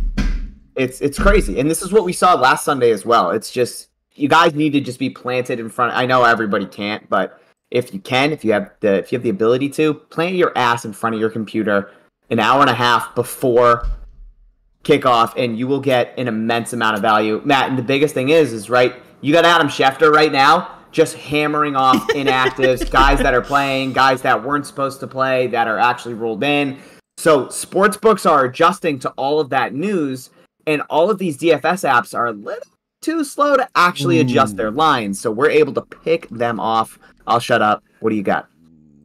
it's crazy. And this is what we saw last Sunday as well. It's just, you guys need to just be planted in front. I know everybody can't, but if you can, if you have the ability to, plant your ass in front of your computer an hour and a half before kickoff, and you will get an immense amount of value. Matt, and the biggest thing is right, you got Adam Schefter right now just hammering off inactives, guys that are playing, guys that weren't supposed to play, that are actually rolled in. So sportsbooks are adjusting to all of that news, and all of these DFS apps are a little too slow to actually adjust their lines. So we're able to pick them off. I'll shut up. What do you got?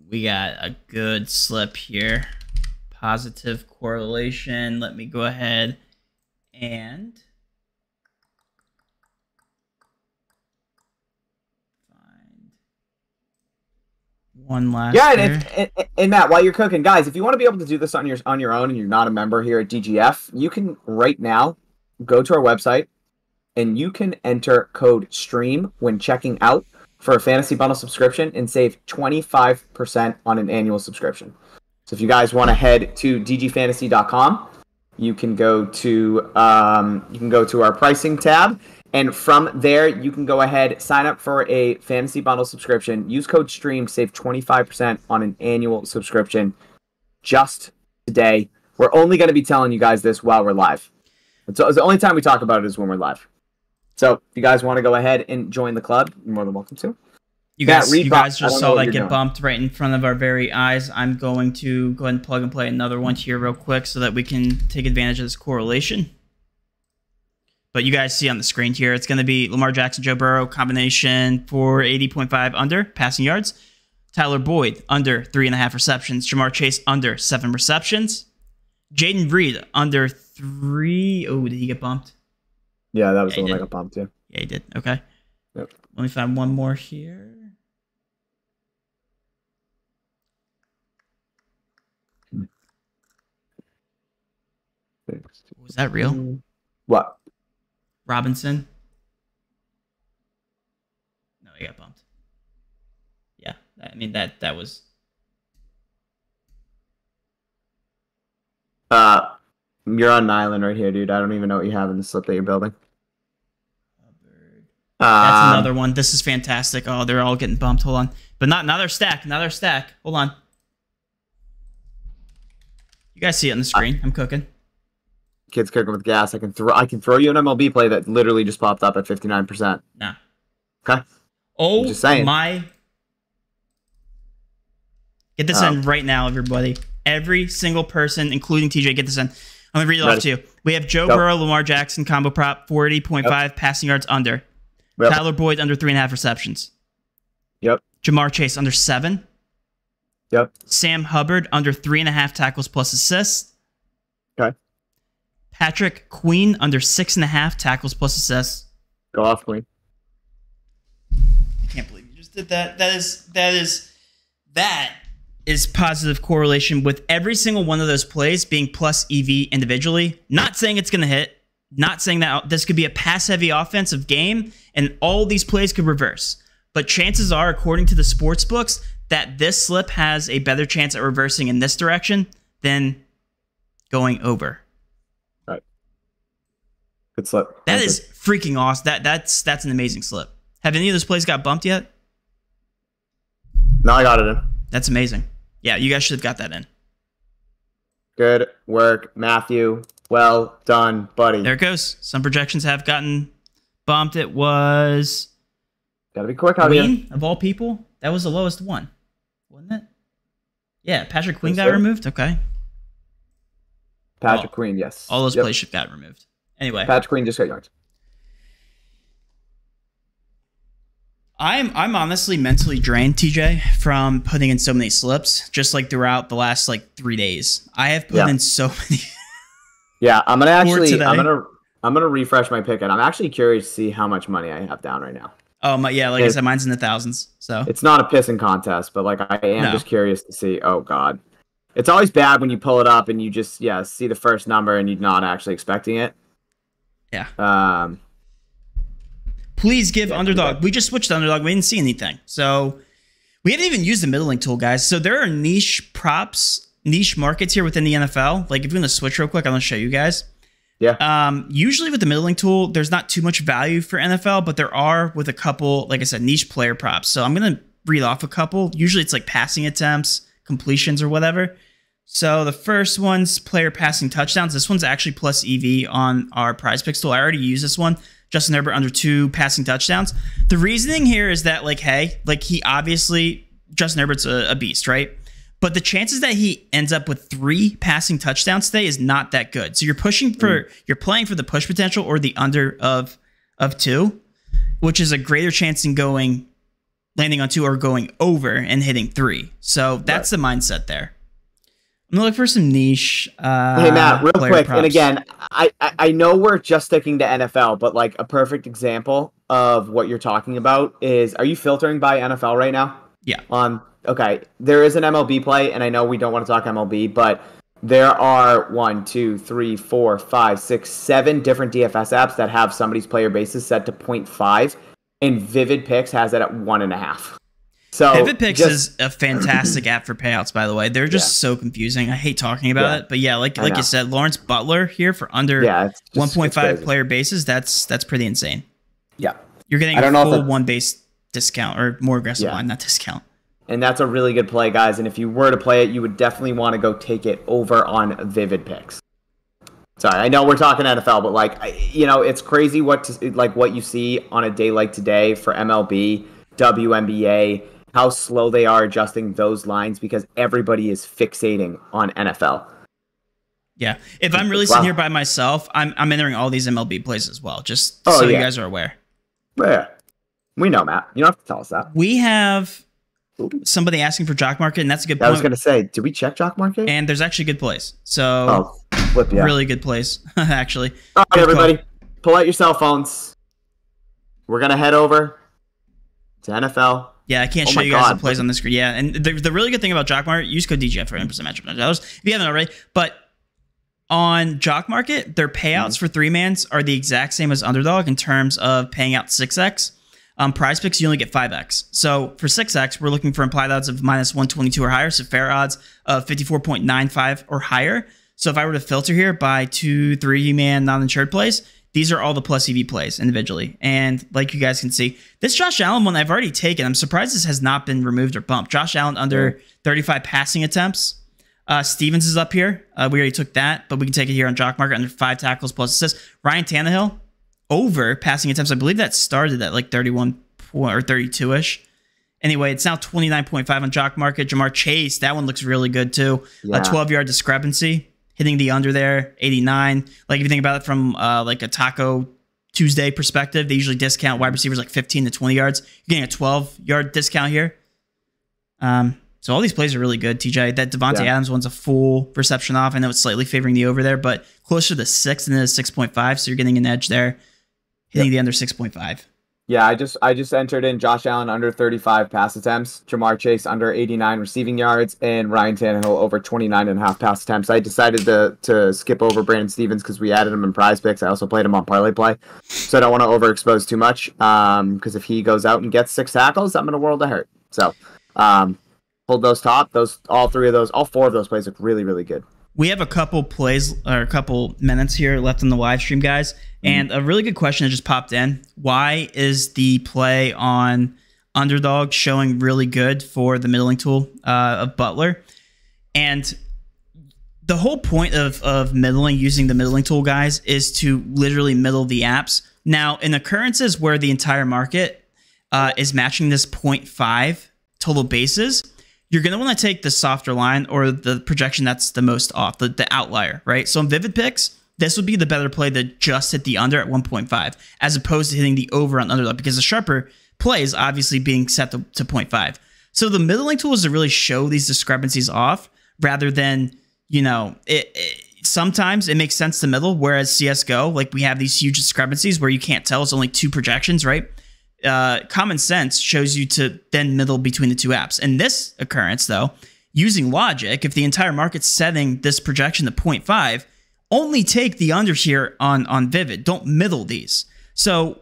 We got a good slip here. Positive correlation. Let me go ahead and find one last. Yeah, and Matt, while you're cooking, guys, if you want to be able to do this on your own and you're not a member here at DGF, you can right now go to our website and you can enter code STREAM when checking out for a fantasy bundle subscription and save 25% on an annual subscription. So if you guys want to head to dgfantasy.com, you can go to our pricing tab, and from there you can go ahead, sign up for a fantasy bundle subscription, use code STREAM, save 25% on an annual subscription just today. We're only going to be telling you guys this while we're live. So the only time we talk about it is when we're live. So if you guys want to go ahead and join the club, you're more than welcome to. You guys just saw that get bumped right in front of our very eyes. I'm going to go ahead and plug and play another one here real quick so that we can take advantage of this correlation. But you guys see on the screen here, it's going to be Lamar Jackson, Joe Burrow combination for 80.5 under passing yards. Tyler Boyd under 3.5 receptions. Jamar Chase under 7 receptions. Jaden Reed under 3. Oh, did he get bumped? Yeah, that was the one that got bumped too. Yeah, he did. Okay. Yep. Let me find one more here. Was that real? What? Robinson? No, he got bumped. Yeah, I mean that was. You're on an island right here, dude. I don't even know what you have in the slip that you're building. That's another one. This is fantastic. Oh, they're all getting bumped. Hold on, but not another stack. Another stack. Hold on. You guys see it on the screen? I'm cooking. Kids cooking with gas. I can throw you an MLB play that literally just popped up at 59%. Nah. Okay. Oh, just saying. My. Get this in right now, everybody. Every single person, including TJ, get this in. I'm going to read it off to you. We have Joe Burrow, Lamar Jackson combo prop, 40.5 passing yards under. Yep. Tyler Boyd under 3.5 receptions. Yep. Jamar Chase under 7. Yep. Sam Hubbard under 3.5 tackles plus assists. Okay. Patrick Queen under 6.5 tackles plus assists. Go off, Queen. I can't believe you just did that. That is positive correlation with every single one of those plays being plus EV individually. Not saying it's going to hit. Not saying that this could be a pass-heavy offensive game and all these plays could reverse. But chances are, according to the sports books, that this slip has a better chance at reversing in this direction than going over. Right. Good slip. That is freaking awesome. That's an amazing slip. Have any of those plays got bumped yet? No, I got it in. That's amazing. Yeah, you guys should have got that in. Good work, Matthew. Well done, buddy. There it goes. Some projections have gotten bumped. It was Gotta be quick out here. of all people. That was the lowest one, wasn't it? Yeah, Patrick Queen got removed. Okay. Patrick Queen, yes. All those plays should have got removed. Anyway. Patrick Queen just got yards. I'm honestly mentally drained, TJ, from putting in so many slips, just like throughout the last like 3 days. I have put in so many. Yeah, I'm gonna refresh my pick, and I'm actually curious to see how much money I have down right now. Oh my, yeah, like I said, mine's in the thousands. So it's not a pissing contest, but like I am just curious to see. Oh God, it's always bad when you pull it up and you just see the first number and you're not actually expecting it. Yeah. Please give underdog. We just switched to underdog. We didn't see anything, so we haven't even used the middling tool, guys. So there are niche props, niche markets here within the NFL. Like if you're gonna switch real quick, I'm gonna show you guys. Yeah. Usually with the middling tool, there's not too much value for NFL, but there are with a couple, like I said, niche player props. So I'm going to read off a couple. Usually it's like passing attempts, completions, or whatever. So the first one's player passing touchdowns. This one's actually plus EV on our Prizepicks tool. I already used this one. Justin Herbert under 2 passing touchdowns. The reasoning here is that, like, hey, like he obviously, Justin Herbert's a beast, right? But the chances that he ends up with 3 passing touchdowns today is not that good. So you're pushing for, you're playing for the push potential or the under of 2, which is a greater chance in landing on 2 or going over and hitting 3. So that's the mindset there. I'm gonna look for some niche. Hey Matt, real quick, props. And again, I know we're just sticking to NFL, but like a perfect example of what you're talking about is, are you filtering by NFL right now? Yeah. Okay, there is an MLB play, and I know we don't want to talk MLB, but there are 1, 2, 3, 4, 5, 6, 7 different DFS apps that have somebody's player basis set to 0.5, and Vivid Picks has it at 1.5. So Vivid Picks is a fantastic app for payouts, by the way. They're just so confusing. I hate talking about it, but yeah, like you said, Lawrence Butler here for under 1.5 player bases. That's pretty insane. Yeah, you're getting a full 1 base discount or more aggressive line, not discount. And that's a really good play, guys. And if you were to play it, you would definitely want to go take it over on Vivid Picks. Sorry, I know we're talking NFL, but like, it's crazy what you see on a day like today for MLB, WNBA, how slow they are adjusting those lines because everybody is fixating on NFL. Yeah, if I'm really sitting here by myself, I'm entering all these MLB plays as well, just so you guys are aware. Yeah, we know, Matt. You don't have to tell us that. We have somebody asking for Jock Market, and that's a good point. I was going to say, did we check Jock Market? And there's actually good plays. So, really good plays, actually. All right, everybody, pull out your cell phones. We're going to head over to NFL. Yeah, I can't show you guys the plays on the screen. Yeah, and the really good thing about Jock Market, use code DGF for 100% matchup $100 if you haven't already. But on Jock Market, their payouts for 3-mans are the exact same as Underdog in terms of paying out 6x. Prizepicks, you only get 5x. So for 6x, we're looking for implied odds of -122 or higher. So fair odds of 54.95 or higher. So if I were to filter here by 2, 3-man non-insured plays, these are all the plus EV plays individually. And like you guys can see, this Josh Allen one I've already taken. I'm surprised this has not been removed or bumped. Josh Allen under 35 passing attempts. Stevens is up here. We already took that, but we can take it here on Jock Market under 5 tackles plus assists. Ryan Tannehill over passing attempts. I believe that started at like 31 or 32-ish. Anyway, it's now 29.5 on Jock Market. Jamar Chase, that one looks really good too. A 12-yard discrepancy. Hitting the under there, 89. Like if you think about it from like a Taco Tuesday perspective, they usually discount wide receivers like 15 to 20 yards. You're getting a 12-yard discount here. So all these plays are really good, TJ. That Devontae Adams one's a full reception off. I know it's slightly favoring the over there, but closer to 6 than it is 6.5. So you're getting an edge there, hitting the under 6.5. Yeah, I just entered in Josh Allen under 35 pass attempts, Jamar Chase under 89 receiving yards, and Ryan Tannehill over 29.5 pass attempts. I decided to skip over Brandon Stevens because we added him in Prizepicks. I also played him on Parlay Play, so I don't want to overexpose too much because if he goes out and gets 6 tackles, I'm in a world of hurt. So hold those top. All 4 of those plays look really, really good. We have a couple plays or a couple minutes here left in the live stream, guys. And a really good question that just popped in. Why is the play on underdog showing really good for the middling tool of Butler. And the whole point of middling, using the middling tool, guys, is to literally middle the apps. Now, in occurrences where the entire market is matching this 0.5 total bases, you're going to want to take the softer line or the projection that's the most off, the outlier, right? So in Vivid Picks, this would be the better play to just hit the under at 1.5 as opposed to hitting the over on underdog, because the sharper play is obviously being set to 0.5. So the middling tool is to really show these discrepancies off rather than, you know, sometimes it makes sense to middle, whereas CSGO, like we have these huge discrepancies where you can't tell. It's only 2 projections, right? Common sense shows you to then middle between the 2 apps. In this occurrence, though, using logic, if the entire market's setting this projection to 0.5, only take the under here on Vivid. Don't middle these. So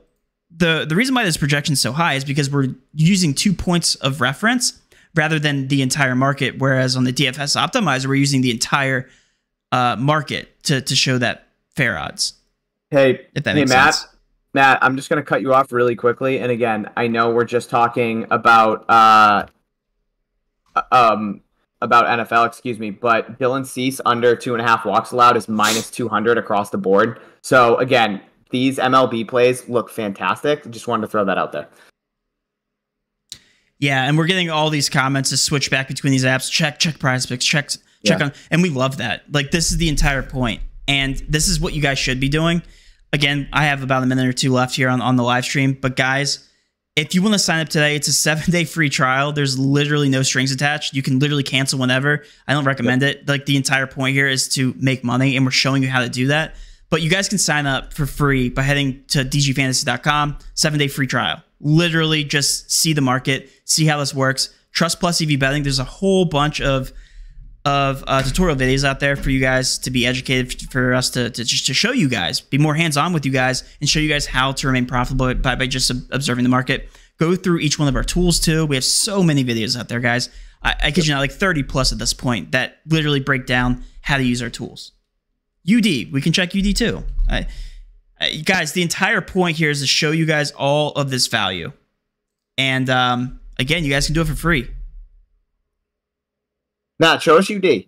the reason why this projection is so high is because we're using 2 points of reference rather than the entire market, whereas on the DFS optimizer, we're using the entire market to show that fair odds. Hey, if that makes sense. Matt, I'm just going to cut you off really quickly. And again, I know we're just talking about NFL, excuse me, but Dylan Cease under 2.5 walks allowed is minus 200 across the board. So again, these MLB plays look fantastic. Just wanted to throw that out there. Yeah, and we're getting all these comments to switch back between these apps. Check Prizepicks, check on, and we love that. Like, this is the entire point, and this is what you guys should be doing. Again, I have about a minute or 2 left here on the live stream, but guys, if you want to sign up today, it's a 7-day free trial. There's literally no strings attached. You can literally cancel whenever. I don't recommend it. Like, the entire point here is to make money, and we're showing you how to do that. But you guys can sign up for free by heading to dgfantasy.com, 7-day free trial. Literally just see the market, see how this works. Trust Plus EV betting. There's a whole bunch of tutorial videos out there for you guys to be educated, for us to show you guys, be more hands-on with you guys, and show you guys how to remain profitable by just observing the market. Go through each one of our tools too. We have so many videos out there, guys. I kid you not, like 30 plus at this point that literally break down how to use our tools. UD, we can check UD too. Guys, the entire point here is to show you guys all of this value. And again, you guys can do it for free. Matt, show us UD.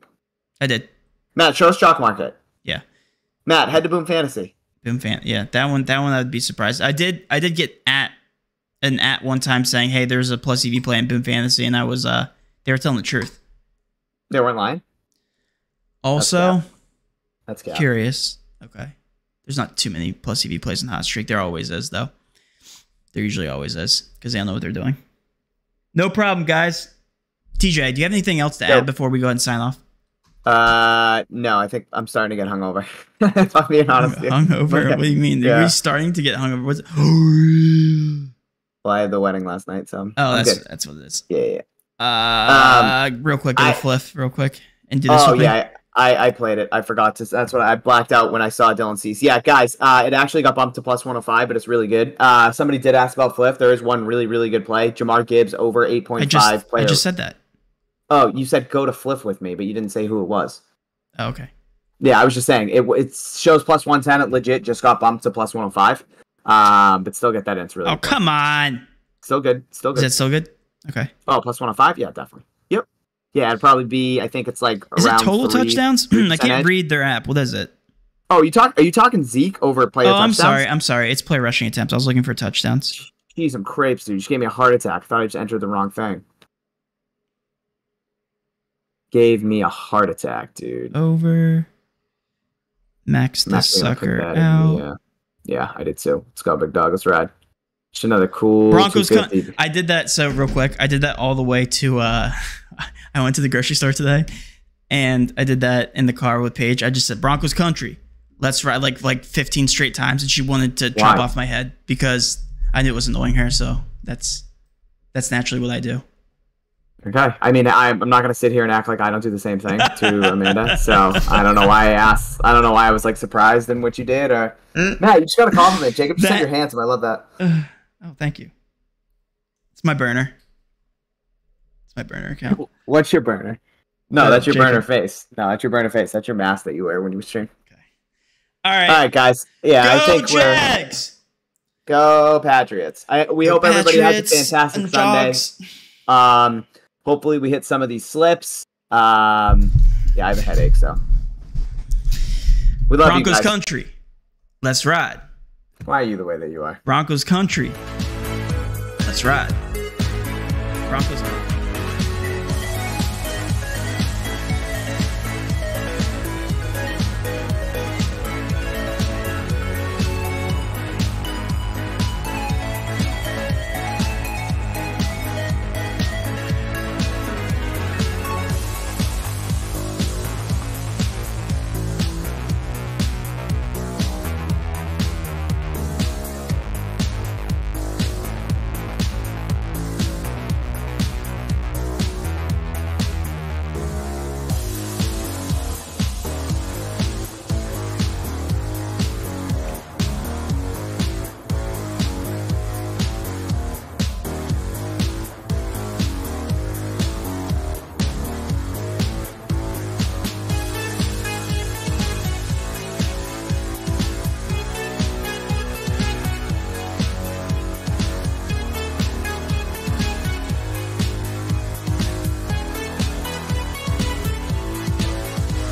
I did. Matt, show us Chalk Market. Yeah. Matt, head to Boom Fantasy. Boom Fan. Yeah, that one I would be surprised. I did get an at one time saying, hey, there's a plus EV play in Boom Fantasy, and I was they were telling the truth. They weren't lying? Also, that's curious. Okay. There's not too many plus EV plays in Hot Streak. There always is, though. There usually always is, because they don't know what they're doing. No problem, guys. TJ, do you have anything else to add before we go ahead and sign off? No, I think I'm starting to get hungover. If I'm being honest. Hungover? What do you mean? Are you starting to get hungover? What's Well, I had the wedding last night, so. Oh, that's what it is. Yeah. Real quick, get a fliff, real quick, and do this. Oh yeah, I played it. I forgot to. That's what I blacked out when I saw Dylan Cease. Yeah, guys, it actually got bumped to plus 105, but it's really good. Somebody did ask about fliff. There is one really, really good play. Jamar Gibbs over 8.5. I just said that. Oh, you said go to fliff with me, but you didn't say who it was. Oh, okay. Yeah, I was just saying it shows plus 110. It legit just got bumped to plus 105. But still get that in. It's really. Oh, come on. Still good. Still good. Is it still good? Okay. Oh, plus 105. Yeah, definitely. Yep. Yeah, it'd probably be. I think it's like is around. Is it total touchdowns? I can't read their app. What is it? Oh, are you talking Zeke over player touchdowns? I'm sorry. It's play rushing attempts. I was looking for touchdowns. Jeez, some crepes, dude. You just gave me a heart attack. I thought I just entered the wrong thing. Gave me a heart attack, dude. Over. Max the sucker out. Yeah, I did too. Let's go, big dog. Let's ride. Just another cool Broncos. I did that. So real quick, I did that all the way to. I went to the grocery store today, and I did that in the car with Paige. I just said Broncos country. Let's ride like 15 straight times, and she wanted to chop off my head because I knew it was annoying her. So that's naturally what I do. Okay. I mean, I'm not going to sit here and act like I don't do the same thing to Amanda. So I don't know why I asked. I don't know why I was like surprised in what you did. Or Matt, you just got a compliment. Jacob just said you're handsome. I love that. Oh, thank you. It's my burner. It's my burner account. What's your burner? No, that's your burner face. No, that's your burner face. That's your mask that you wear when you stream. Okay. All right. All right, guys. Yeah, Go I think Jags! Go Patriots. We hope everybody has a fantastic Sunday. Hopefully we hit some of these slips. Yeah, I have a headache, so. We love Broncos you guys. country. Let's ride. Why are you the way that you are? Broncos country. Let's ride. Broncos country.